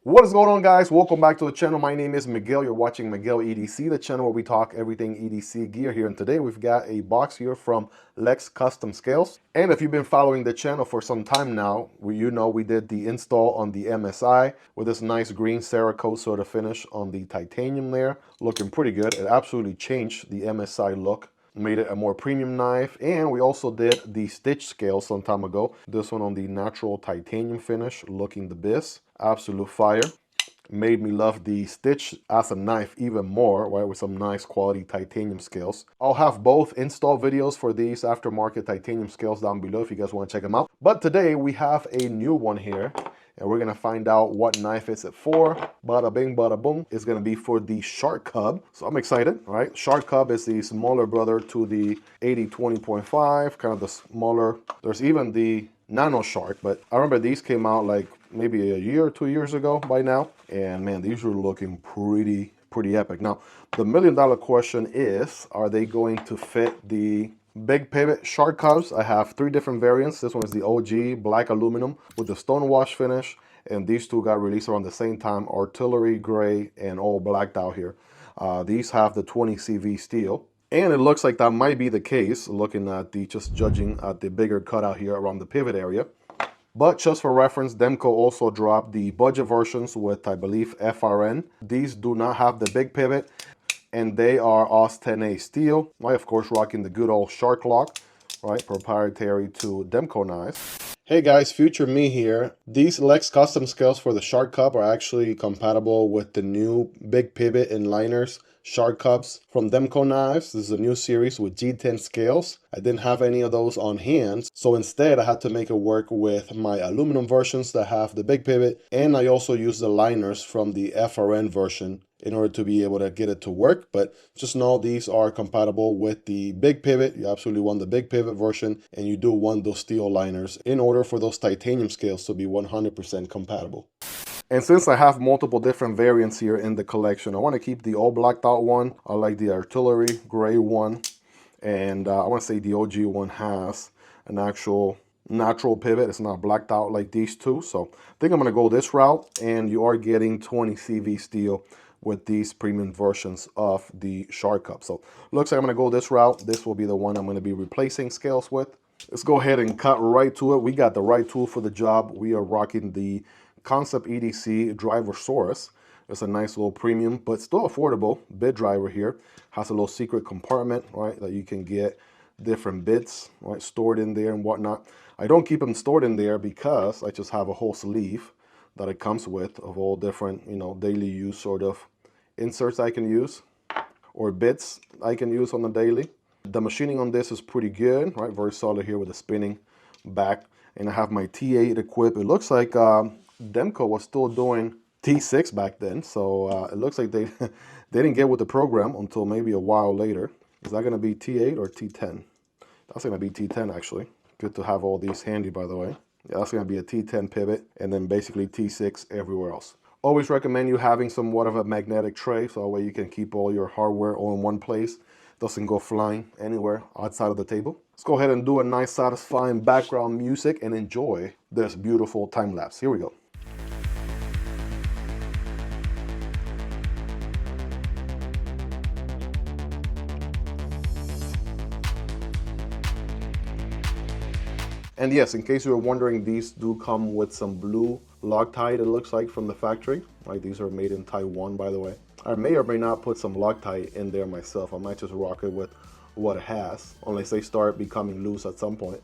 What is going on, guys? Welcome back to the channel. My name is Miguel. You're watching Miguel EDC, the channel where we talk everything EDC gear here. And today we've got a box here from Lex Custom Scales. And if you've been following the channel for some time now, you know we did the install on the MSI with this nice green Cerakote sort of finish on the titanium there. Looking pretty good. It absolutely changed the MSI look. Made it a more premium knife, and we also did the stitch scale some time ago. This one on the natural titanium finish, looking the biz. Absolute fire. Made me love the stitch as a knife even more, right, with some nice quality titanium scales. I'll have both install videos for these aftermarket titanium scales down below if you guys want to check them out. But today we have a new one here, and we're gonna find out what knife is it for. Bada bing, bada boom. It's gonna be for the Shark Cub. So I'm excited, right? Shark Cub is the smaller brother to the 80-20.5, kind of the smaller. There's even the Nano Shark, but I remember these came out like maybe a year or 2 years ago by now. And man, these are looking pretty epic. Now, the million-dollar question is, are they going to fit the big pivot Shark Cubs? I have 3 different variants. This one is the OG black aluminum with the stonewash finish, and these two got released around the same time, artillery gray and all blacked out here. These have the 20 CV steel, and it looks like that might be the case looking at just judging at the bigger cutout here around the pivot area. But just for reference, Demko also dropped the budget versions with, I believe, FRN. These do not have the big pivot, and they are AUS 10A steel. I, of course, rocking the good old Shark Lock, right, proprietary to Demko knives. Hey guys, future me here. These Lex custom scales for the Shark Cub are actually compatible with the new big pivot and liners Shark Cubs from Demko knives. This is a new series with G10 scales. I didn't have any of those on hand, so instead I had to make it work with my aluminum versions that have the big pivot, and I also used the liners from the FRN version in order to be able to get it to work. But just know these are compatible with the big pivot. You absolutely want the big pivot version, and you do want those steel liners in order for those titanium scales to be 100% compatible. And since I have multiple different variants here in the collection, I want to keep the all blacked out one. I like the artillery gray one, and I want to say the OG one has an actual natural pivot. It's not blacked out like these two, so I think I'm going to go this route. And you are getting 20 CV steel with these premium versions of the Shark Cub. So looks like I'm going to go this route. This will be the one I'm going to be replacing scales with. Let's go ahead and cut right to it. We got the right tool for the job. We are rocking the Kansept EDC Drive-R-Saurus. It's a nice little premium, but still affordable bit driver here. Has a little secret compartment, right, that you can get different bits, right, stored in there and whatnot. I don't keep them stored in there because I just have a whole sleeve that it comes with of all different, you know, daily use sort of inserts I can use or bits I can use on the daily. The machining on this is pretty good, right? Very solid here with the spinning back. And I have my T8 equipped. It looks like Demko was still doing T6 back then, so it looks like they they didn't get with the program until maybe a while later. Is that going to be T8 or T10? That's going to be T10 actually. Good to have all these handy, by the way. Yeah, that's going to be a T10 pivot, and then basically T6 everywhere else. Always recommend you having somewhat of a magnetic tray, so that way you can keep all your hardware all in one place. Doesn't go flying anywhere outside of the table. Let's go ahead and do a nice satisfying background music and enjoy this beautiful time lapse. Here we go. And yes, in case you were wondering, these do come with some blue Loctite, it looks like, from the factory. Right, these are made in Taiwan, by the way. I may or may not put some Loctite in there myself. I might just rock it with what it has, unless they start becoming loose at some point.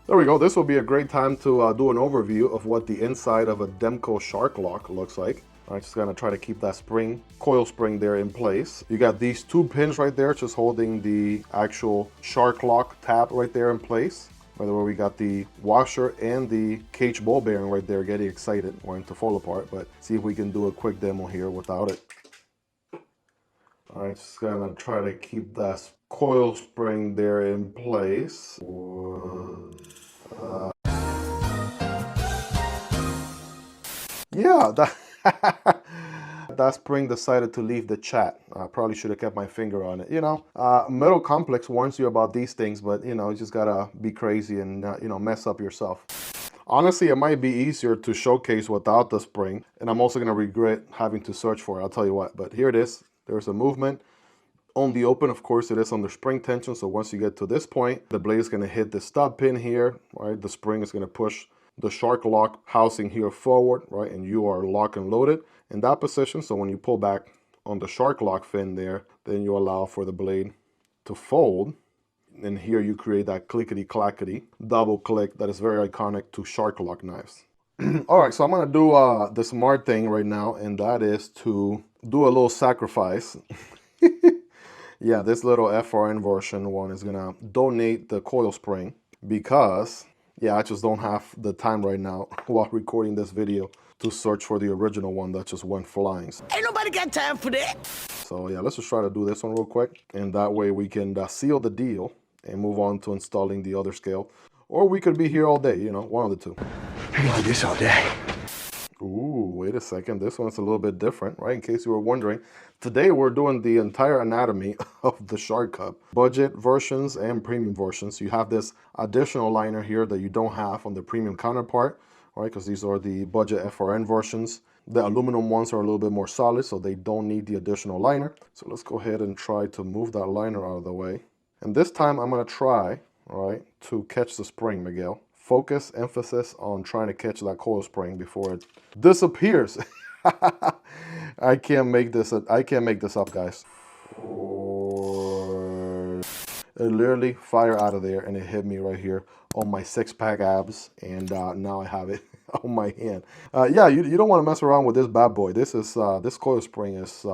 There we go. This will be a great time to do an overview of what the inside of a Demko Shark Lock looks like. I'm just gonna try to keep that spring, coil spring there in place. You got these 2 pins right there, just holding the actual Shark Lock tab right there in place. By the way, we got the washer and the cage ball bearing right there, getting excited, wanting to fall apart, but see if we can do a quick demo here without it. All right, just gonna try to keep that coil spring there in place. Yeah, That spring decided to leave the chat. I probably should have kept my finger on it. You know, Metal Complex warns you about these things, but you know, you just gotta be crazy and you know, mess up yourself. Honestly, it might be easier to showcase without the spring, and I'm also gonna regret having to search for it, I'll tell you what. But here it is. There's a movement. On the open, of course, it is under spring tension, so once you get to this point, the blade is gonna hit the stub pin here, right? The spring is gonna push the Shark Lock housing here forward, right? And you are lock and loaded in that position. So when you pull back on the Shark Lock fin there, then you allow for the blade to fold. And here you create that clickety-clackety double click that is very iconic to Shark Lock knives. All right, so I'm gonna do the smart thing right now, and that is to do a little sacrifice. Yeah, this little FRN version one is gonna donate the coil spring because, yeah, I just don't have the time right now while recording this video to search for the original one that just went flying. Ain't nobody got time for that. So yeah, let's just try to do this one real quick, and that way we can seal the deal and move on to installing the other scale. Or we could be here all day, you know, one of the two. I want this all day. Ooh, wait a second. This one's a little bit different, right? In case you were wondering. Today we're doing the entire anatomy of the Shark Cub. Budget versions and premium versions. You have this additional liner here that you don't have on the premium counterpart, right? Because these are the budget FRN versions. The aluminum ones are a little bit more solid, so they don't need the additional liner. So let's go ahead and try to move that liner out of the way. And this time I'm going to try, all right, to catch the spring, Miguel. Focus, emphasis on trying to catch that coil spring before it disappears. I can't make this up, guys. It literally fired out of there, and it hit me right here on my six-pack abs, and now I have it on my hand. Yeah, you don't want to mess around with this bad boy. This is this coil spring is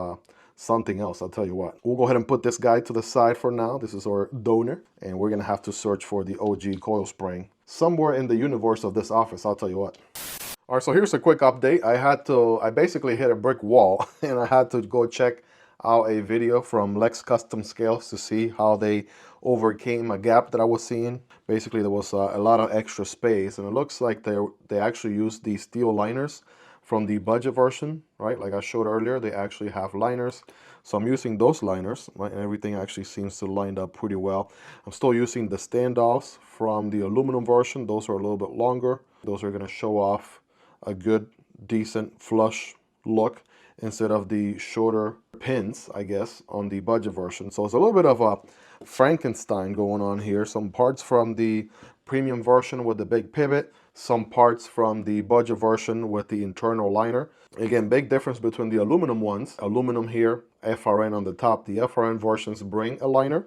something else, I'll tell you what. We'll go ahead and put this guy to the side for now. This is our donor, and we're gonna have to search for the OG coil spring somewhere in the universe of this office, I'll tell you what. All right, so here's a quick update. I basically hit a brick wall, and I had to go check out a video from Lex Custom Scales to see how they overcame a gap that I was seeing. Basically, there was a lot of extra space, and it looks like they actually used these steel liners from the budget version, right? Like I showed earlier, they actually have liners. So I'm using those liners, right? And everything actually seems to line up pretty well. I'm still using the standoffs from the aluminum version. Those are a little bit longer. Those are gonna show off a good, decent, flush look instead of the shorter pins, I guess, on the budget version. So it's a little bit of a Frankenstein going on here. Some parts from the premium version with the big pivot, some parts from the budget version with the internal liner. Again, big difference between the aluminum ones. Aluminum here, FRN on the top. The FRN versions bring a liner,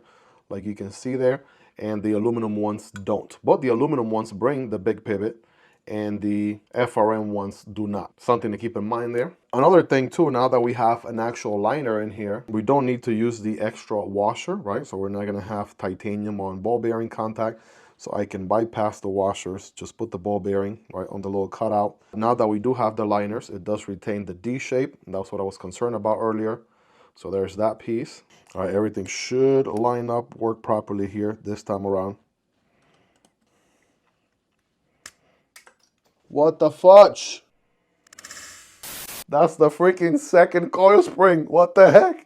like you can see there, and the aluminum ones don't. But the aluminum ones bring the big pivot, and the FRN ones do not. Something to keep in mind there. Another thing too, now that we have an actual liner in here, we don't need to use the extra washer, right? So we're not gonna have titanium on ball bearing contact. So I can bypass the washers, just put the ball bearing right on the little cutout. Now that we do have the liners, it does retain the D shape. And that's what I was concerned about earlier. So there's that piece. All right, everything should line up, work properly here this time around. What the fudge? That's the freaking second coil spring. What the heck?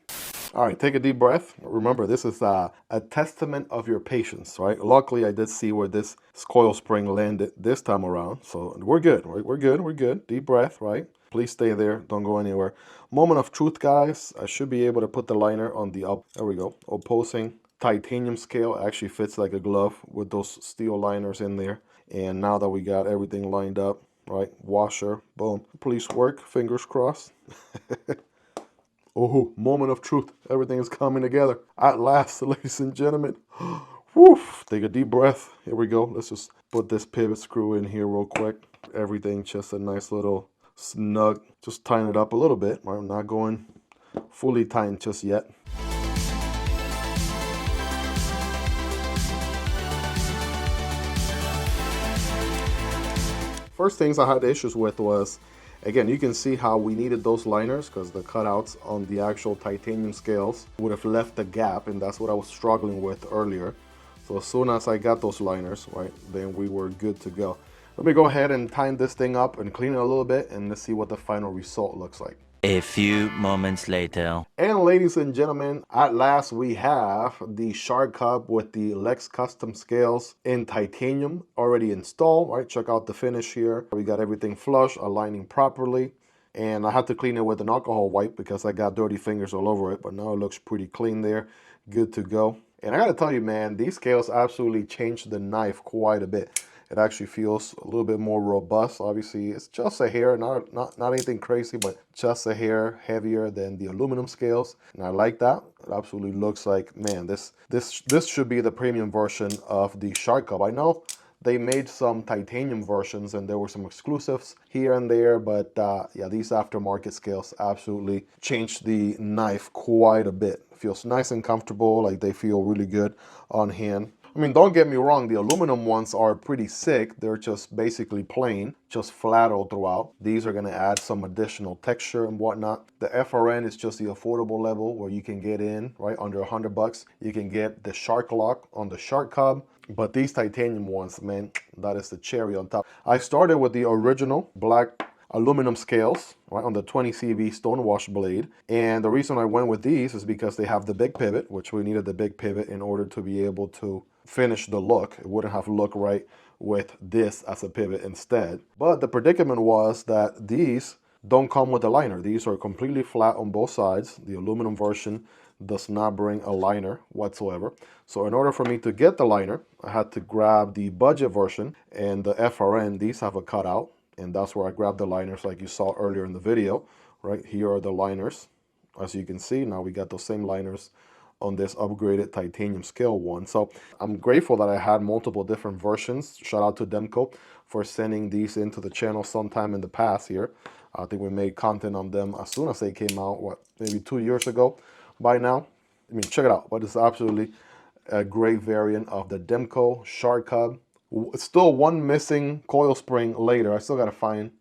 All right, take a deep breath. Remember, this is a testament of your patience, right? Luckily, I did see where this coil spring landed this time around. So we're good, right? We're good, we're good. Deep breath, right? Please stay there. Don't go anywhere. Moment of truth, guys. I should be able to put the liner on the there we go. Opposing titanium scale actually fits like a glove with those steel liners in there. And now that we got everything lined up, right? Washer, boom. Police work, fingers crossed. Oh, moment of truth. Everything is coming together. At last, ladies and gentlemen. Woof. Take a deep breath. Here we go. Let's just put this pivot screw in here real quick. Everything just a nice little snug. Just tighten it up a little bit. I'm not going fully tightened just yet. First things I had issues with was, again, you can see how we needed those liners because the cutouts on the actual titanium scales would have left a gap, and that's what I was struggling with earlier. So as soon as I got those liners, right, then we were good to go. Let me go ahead and tighten this thing up and clean it a little bit, and let's see what the final result looks like. A few moments later. And ladies and gentlemen, at last we have the Shark Cub with the Lex custom scales in titanium already installed, right? Check out the finish here. We got everything flush, aligning properly. And I had to clean it with an alcohol wipe because I got dirty fingers all over it, but now it looks pretty clean there. Good to go. And I gotta tell you, man, these scales absolutely changed the knife quite a bit. It actually feels a little bit more robust. Obviously, it's just a hair, not anything crazy, but just a hair heavier than the aluminum scales. And I like that. It absolutely looks like, man, this should be the premium version of the Shark Cub. I know they made some titanium versions and there were some exclusives here and there, but yeah, these aftermarket scales absolutely changed the knife quite a bit. It feels nice and comfortable, like they feel really good on hand. I mean, don't get me wrong, the aluminum ones are pretty sick. They're just basically plain, just flat all throughout. These are gonna add some additional texture and whatnot. The FRN is just the affordable level where you can get in, right, under $100. You can get the Shark Lock on the Shark Cub. But these titanium ones, man, that is the cherry on top. I started with the original black aluminum scales, right, on the 20 CV stonewash blade. And the reason I went with these is because they have the big pivot, which we needed the big pivot in order to be able to finish the look. It wouldn't have looked right with this as a pivot instead. But the predicament was that these don't come with a liner. These are completely flat on both sides. The aluminum version does not bring a liner whatsoever. So in order for me to get the liner, I had to grab the budget version and the FRN. These have a cutout, and that's where I grabbed the liners like you saw earlier in the video. Right here are the liners. As you can see, now we got those same liners on this upgraded titanium scale one. So I'm grateful that I had multiple different versions. Shout out to Demko for sending these into the channel sometime in the past here. I think we made content on them as soon as they came out, what, maybe 2 years ago by now. I mean, check it out. But it's absolutely a great variant of the Demko Shark Cub. Still one missing coil spring later. I still got to find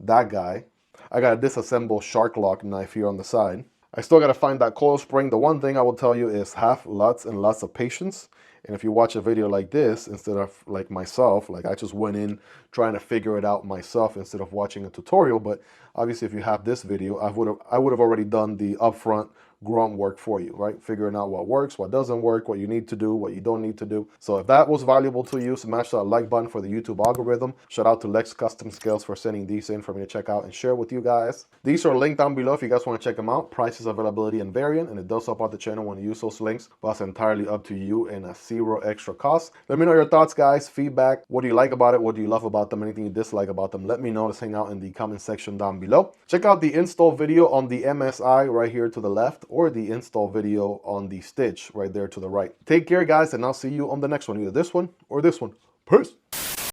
that guy. I got a disassembled Shark Lock knife here on the side. I still got to find that coil spring. The one thing I will tell you is have lots and lots of patience. And if you watch a video like this, instead of like myself, like I just went in trying to figure it out myself instead of watching a tutorial. But obviously if you have this video, I would have already done the upfront grunt work for you, right? Figuring out what works, what doesn't work, what you need to do, what you don't need to do. So if that was valuable to you, smash that like button for the YouTube algorithm. Shout out to Lex Custom Scales for sending these in for me to check out and share with you guys. These are linked down below if you guys want to check them out. Prices, availability, and variant, and it does help out the channel when you use those links, but it's entirely up to you and a zero extra cost. Let me know your thoughts, guys, feedback. What do you like about it? What do you love about them? Anything you dislike about them? Let me know. Let's hang out in the comment section down below. Check out the install video on the MSI right here to the left, or the install video on the Stitch right there to the right. Take care, guys, and I'll see you on the next one, either this one or this one. Peace.